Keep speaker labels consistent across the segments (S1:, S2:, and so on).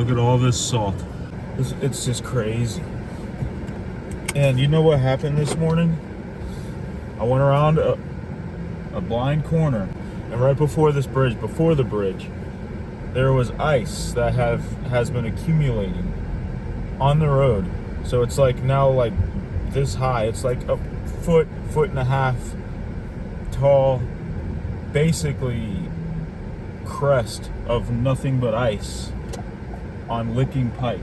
S1: Look at all this salt. It's just crazy. And you know what happened this morning? I went around a blind corner, and right before the bridge, there was ice that has been accumulating on the road. So it's like now like this high. It's like a foot and a half tall, basically crest of nothing but ice on Licking Pike.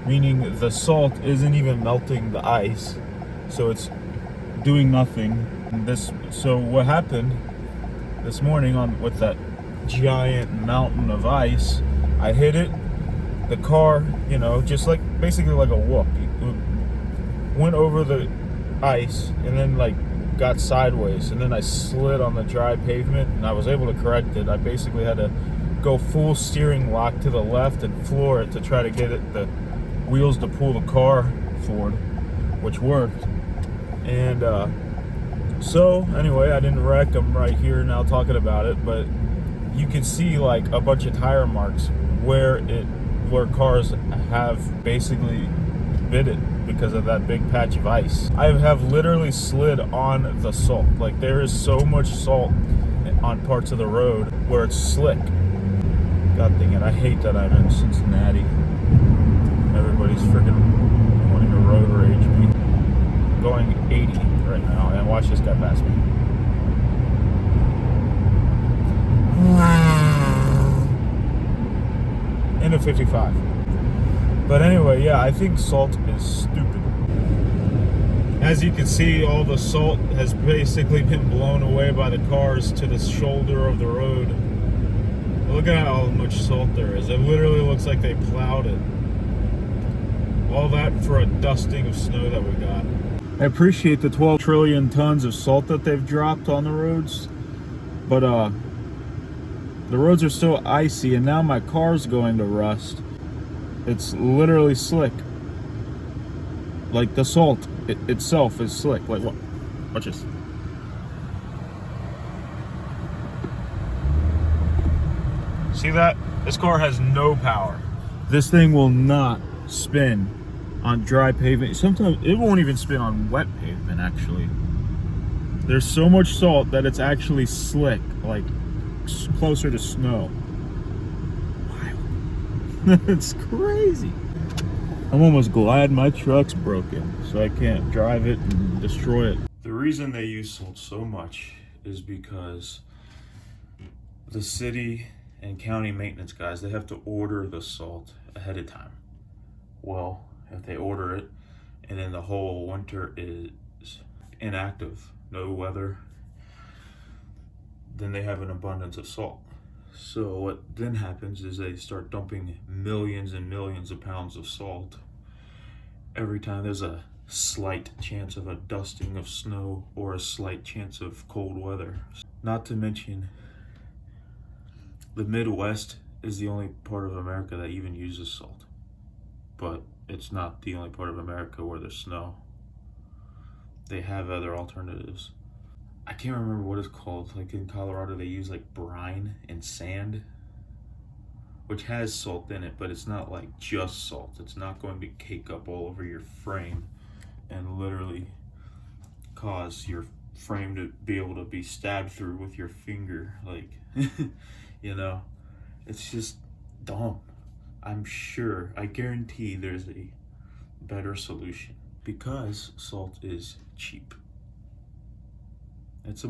S1: Meaning the salt isn't even melting the ice, so it's doing nothing. So what happened this morning with that giant mountain of ice, I hit it. The car, just like basically like a whoop, went over the ice and then like got sideways, and then I slid on the dry pavement, and I was able to correct it. I basically had to go full steering lock to the left and floor it to try to get the wheels to pull the car forward, which worked. And so anyway, I didn't wreck. I'm right here now talking about it, but you can see like a bunch of tire marks where cars have basically bit it because of that big patch of ice. I have literally slid on the salt. Like, there is so much salt on parts of the road where it's slick. God dang it, I hate that I'm in Cincinnati. Everybody's freaking wanting to road rage me. I'm going 80 right now, and watch this guy pass me. Into 55. But anyway, yeah, I think salt is stupid. As you can see, all the salt has basically been blown away by the cars to the shoulder of the road. Look at how much salt there is. It literally looks like they plowed it. All that for a dusting of snow that we got. I appreciate the 12 trillion tons of salt that they've dropped on the roads, but the roads are still icy, and now my car's going to rust. It's literally slick. Like, the salt itself is slick. Like, what? Watch this. See that? This car has no power. This thing will not spin on dry pavement. Sometimes it won't even spin on wet pavement, actually. There's so much salt that it's actually slick, like closer to snow. Wow. It's crazy. I'm almost glad my truck's broken, so I can't drive it and destroy it. The reason they use salt so much is because the city and county maintenance guys, they have to order the salt ahead of time. Well, if they order it and then the whole winter is inactive, no weather, then they have an abundance of salt. So what then happens is they start dumping millions and millions of pounds of salt every time there's a slight chance of a dusting of snow or a slight chance of cold weather. Not to mention, the Midwest is the only part of America that even uses salt. But it's not the only part of America where there's snow. They have other alternatives. I can't remember what it's called. Like in Colorado, they use like brine and sand, which has salt in it, but it's not like just salt. It's not going to cake up all over your frame and literally cause your frame to be able to be stabbed through with your finger. Like, it's just dumb. I'm sure, I guarantee there's a better solution, because salt is cheap. It's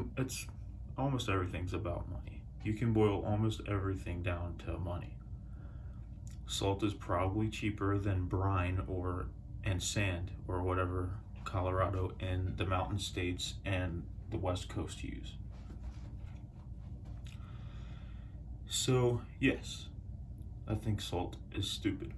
S1: almost everything's about money. You can boil almost everything down to money. Salt is probably cheaper than brine and sand or whatever Colorado and the mountain states and the West Coast use. So yes, I think salt is stupid.